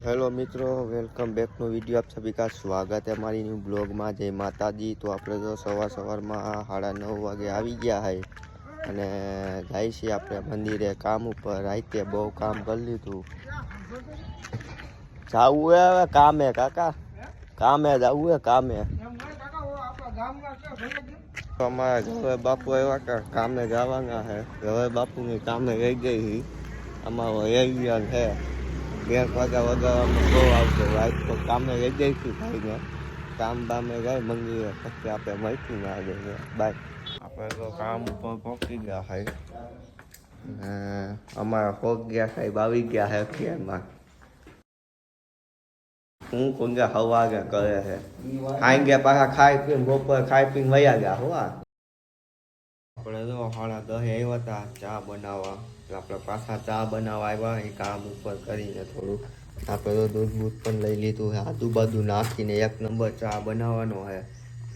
Hello मित्रों, welcome back no video. आप सभी का स्वागत है हमारी न्यू ब्लॉग में। जय माता दी। तो આપણે તો સવારમાં 9:30 વાગે આવી ગયા है અને જાય છે આપણે મંદિરે કામ ઉપર। રાતે બહુ કામ કરી લીધું। જાવું હે હવે કામે કાકા, કામે જાવું હે કામે। અમારા હવે બાપુ આવ્યા કે કામે જવાના है। હવે બાપુની કામે રહી ગઈ। અમારો એલિયન है 1 વાગ્યા વગાડવામાં બહુ આવતો। રાત તો કામે રહી જઈશું ભાઈને, કામ બામે ગઈ મંદિરે, પછી આપણે મળશું ને આગળ બાય। આપણે તો કામ ઉપર પહોંચી ગયા है। અમારા પગ ગયા સાહેબ આવી ગયા है અત્યારમાં। હું કોંગા હવા ગયા કરે છે, ખાઈ ગયા પાછા, ખાઈ પીને બપોર ખાઈ પીને વયા ગયા હોવા। આપણે તો 10:30 આવ્યા હતા ચા બનાવવા। આપણે પાછા ચા બનાવવા આવ્યા એ કામ ઉપર કરીને થોડું। આપણે તો દૂધ બૂધ પણ લઈ લીધું છે, આદુ બાદુ નાખીને 1 નંબર ચા બનાવવાનો છે।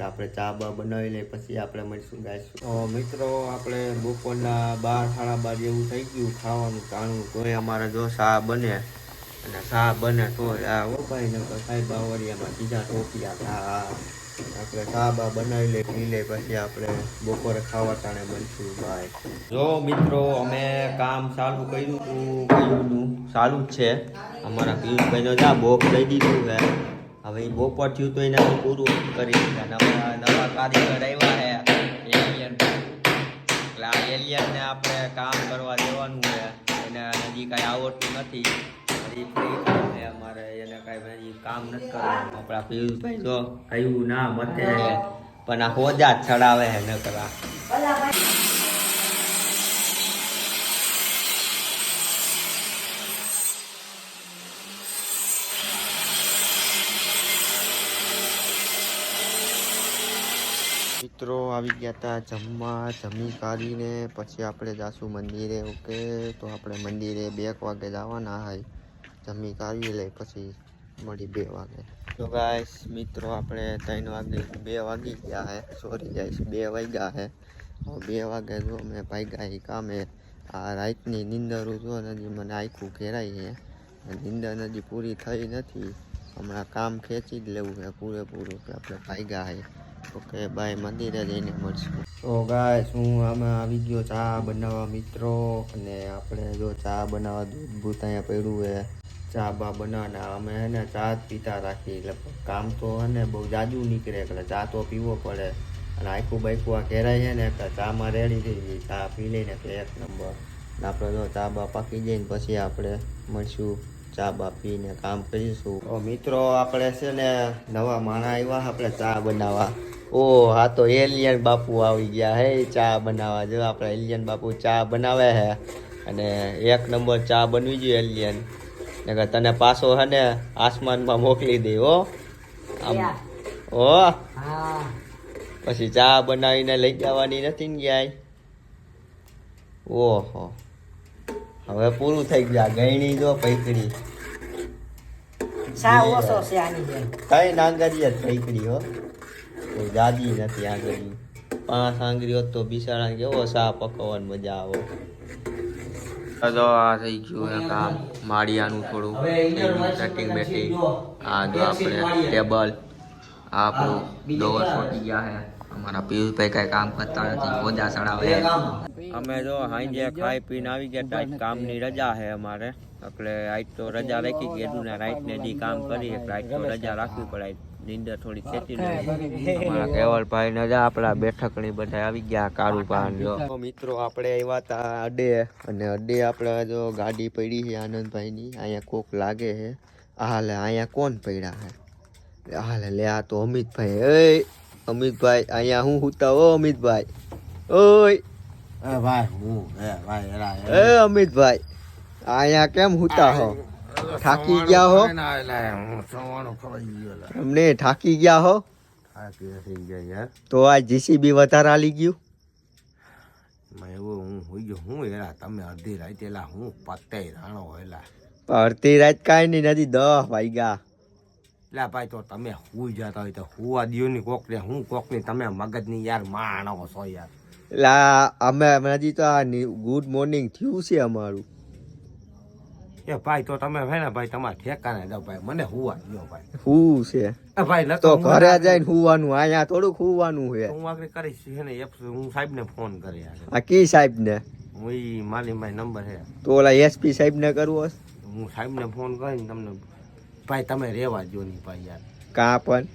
આપણે ચા બા બનાવી લઈએ પછી આપણે મળીશું ગાઈશું। તો મિત્રો આપણે બપોરના 12 સાડા 12 જેવું થઈ ગયું, ખાવાનું ટાણું તોય અમારે જો ચા બને, અને ચા બને તો આ ભાઈ ને સાહેબ બાવરિયામાં બીજા ટોપિયા હા આપણે ચા બા બનાવી લઈએ, પી લઈએ, પછી આપણે બપોરે ખાવા ટાણે મળશું ભાઈ। જો મિત્રો અમે કામ ચાલુ કર્યું હતું, ચાલુ જ છે। અમારા પિયુષભાઈનો જા બોક્સ દઈ દીધું છે। હવે એ બપોર થયું તો એને પૂરું કરી દીધા। નવા કારીગર આવ્યા છે એલિયન, એટલે આ એલિયનને આપણે કામ કરવા દેવાનું છે। એને હજી કાંઈ આવડતું નથી, હજી ફ્રી છે અમારે, એને કાંઈ હજી કામ નથી કરવાનું। આપણા પિયુષભાઈ જો કહ્યું ના મતે પણ આ હોજા જ ચડાવે છે નકરા। મિત્રો આવી ગયા હતા જમવા, જમી કાઢીને પછી આપણે જાશું મંદિરે। ઓકે, તો આપણે મંદિરે 2 વાગે જવાના હોય। જમી કાઢી લઈ પછી મળી 2 વાગે। તો ગાઈસ મિત્રો આપણે 3 વાગે 2 વાગી ગયા है, સોરી ગાઈસ 2 વાગ્યા है। 2 વાગે જો મેં ભાગ્યા એ કામે। આ રાતની નીંદર જો નથી, મને આખું ઘેરાય છે, નીંદર નથી પૂરી થઈ નથી। હમણાં કામ ખેંચી જ લેવું છે પૂરેપૂરું કે આપણે ભાગ્યા है। ઓકે બાય, મંદિરે જઈને મળશું। તો ગાઈસ હું આમાં આવી ગયો ચા બનાવવા મિત્રો, અને આપણે જો ચા બનાવવા દૂધ બૂધ અહીંયા પડ્યું છે। ચા બા બનાવવાના અમે હે ને ચા જ પીતા રાખી, એટલે કામ તો હે ને બહુ જાજુ નીકળે, એટલે ચા તો પીવો પડે। અને આખું બાઈકું આ ઘેરાય છે ને એટલે ચામાં રેડી થઈ ગઈ, ચા પી લઈને એટલે 1 નંબર। આપણે જો ચા બા પાકી જાય ને પછી આપણે મળશું, ચા બા પીને કામ કરીશું। તો મિત્રો આપણે છે ને નવા માણા આવ્યા આપણે ચા બનાવવા। ઓ હા, તો એલિયન બાપુ આવી ગયા હે ચા બનાવવા। જો આપણે એલિયન બાપુ ચા બનાવે છે, અને 1 નંબર ચા બનવી જોઈએ એલિયન, નકર તને પાછો હે ને આસમાનમાં મોકલી દે હો આમ। ઓ પછી ચા બનાવીને લઈ જવાની નથી ને ક્યાંય। ઓહો, હવે પૂરું થઈ ગયા, ગયણી જો પૈકડી કઈ નાંગરી જ પૈકડી હો, કોઈ દાદી નથી આંગળી। 5 આંગળી હોત તો બિચારા કેવો ચા પકવવાની મજા આવે। તો આ થઈ ગયું હે કામ માળિયાનું, થોડું સેટિંગ બેટિંગ। આ જો આપણે ટેબલ, આપણું ડોર સોટી ગયા હે। અમારા પિયુષભાઈ કાંઈ કામ કરતા નથી, મોજા ચડાવે। અમે જો હાંજે ખાઈ પીને આવી ગયા, આજ કામની રજા છે અમારે, એટલે આજ તો રજા રાખી ગઈ ને રાતને જી કામ કરી, એટલે આજ તો રજા રાખવી પડે, નીંદર થોડી ખેંચી લેવી। અમારા કેવલભાઈ ને આપણા બેઠકણી બધા આવી ગયા, કાળું પાન જો મિત્રો આપણે આવ્યા હતા અડે, અને અડે આપણે જો ગાડી પડી છે આનંદભાઈની, અહીંયા કોક લાગે છે। હાલે અહીંયા કોણ પડ્યા છે? હાલે લે, આ તો અમિતભાઈ। એ અમિતભાઈ અહીંયા હું હુતા હો અમિતભાઈ? ઓય ભાઈ હું ભાઈ એ અમિતભાઈ અહીંયા કેમ હુતા હો? થાકી ગયા હો? અમને થાકી ગયા હો? તો આ જીસીબી વધારે આલી ગયું? હું હોઈ ગયો હું એલા, તમે અડધી રાત એલા હું પતે રાણો એલા। અડધી રાત કાંઈ નહીં, નથી 10 વાગ્યા। એટલે ભાઈ તો તમે હુઈ જતા હોય તો હુવા દિયો ની કોક ને, હું કોક ની તમે મગજની યાર માણો છો યાર। એટલે અમે હજી તો આ ગુડ મોર્નિંગ થયું છે અમારું। એ ભાઈ તો તમે હે ને ભાઈ તમારા ઠેકાને જાવ ભાઈ મને હુવા દો ભાઈ હું છે એ ભાઈ નતો તો ઘરે જઈને હુવાનું અહીંયા થોડુંક હુવાનું છે હું આગળ કરીશ છે ને હું સાહેબને ફોન કરી યાર આ કી સાહેબ ને હું ઈ માલીભાઈ નંબર છે તો ઓલા એસપી સાહેબ ને કરવો હશે? હું સાહેબને ફોન કરીને તમને ભાઈ તમે રહેવા દો નહીં ભાઈ યાર કાં પણ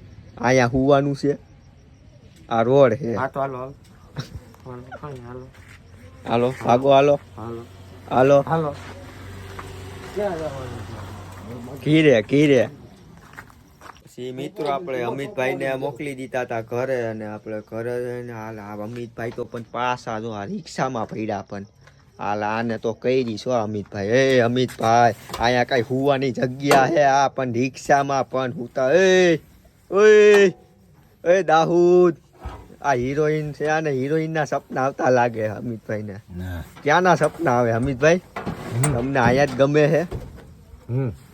અહીંયા હુવાનું છે આ રોડ છે હા તો હાલો હાલો ભાઈ હાલો હાલો ભાગો હાલો હાલો હાલો હાલો ઘીરે પછી મિત્રો આપણે અમિતભાઈને મોકલી દીધા હતા ઘરે અને આપણે ઘરે જઈને હાલ આ અમિતભાઈ તો પણ પાછા જો આ રિક્ષામાં પડ્યા પણ હાલ આને તો કહી દઈશું અમિતભાઈ એ અમિતભાઈ અહીંયા કઈ હુવાની જગ્યા હે આ પણ રિક્ષામાં પણ હુતા એ દાહુદ આ હિરોઈન છે અને હિરોઈનના સપના આવતા લાગે અમિતભાઈને ક્યાંના સપના આવે અમિતભાઈ તમને અહીંયા જ ગમે છે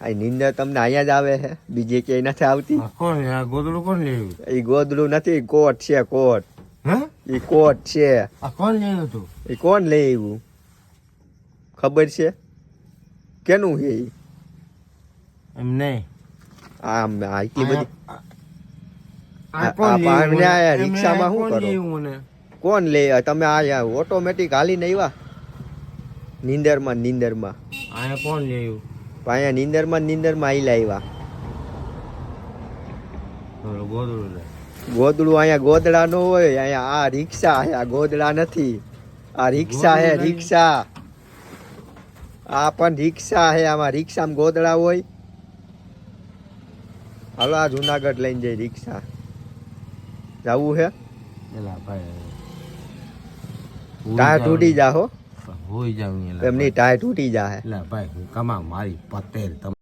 આ નીંદર તમને અહીંયા જ આવે છે બીજે ક્યાંય નથી આવતી કોણ ગોદડું કોણ લેવું એ ગોદડું નથી કોટ છે કોટ હે એ કોટ છે આ કોણ લેવું તું એ કોણ લે આવ્યું ખબર છે કેનું છે ઈ? એમ નહીં આમ આ એટલી બધી આ કોણ આ લેવું આયા રિક્ષામાં શું કરો? મને કોણ લે તમે આયા ઓટોમેટિક હાલીને આવ્યા નીંદરમાં આયા કોણ લેવું અહીંયા નીંદરમાં આઈલા આવ્યા ગોદડું લે ગોદડું અહીંયા ગોદડા નો હોય અહીંયા આ રિક્ષા છે આ ગોદડા નથી આ રિક્ષા હે રિક્ષા આ પણ રિક્ષા હે આમાં રિક્ષામાં ગોદડા હોય હાલો આ જુનાગઢ લઈને જઈ રિક્ષા જવું હે એલા ભાઈ ટાયર તૂટી જા હો હોઈ જાવ એમની ટાયર તૂટી જા હે એલા ભાઈ હું કમા મારી પટેલ તમે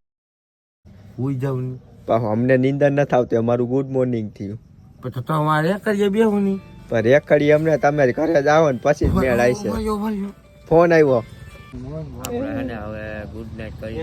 હોઈ જાવ ની પણ અમને નીંદર નથી આવતી અમારું ગુડ મોર્નિંગ થયું પછી તો અમારે કરીએ બેહું ની પણ રેકડી અમને તમે ઘરે જાઓ ને પછી જ મેળ આવશે ફોન આવ્યો આપણે હવે ગુડ નાઇટ કરી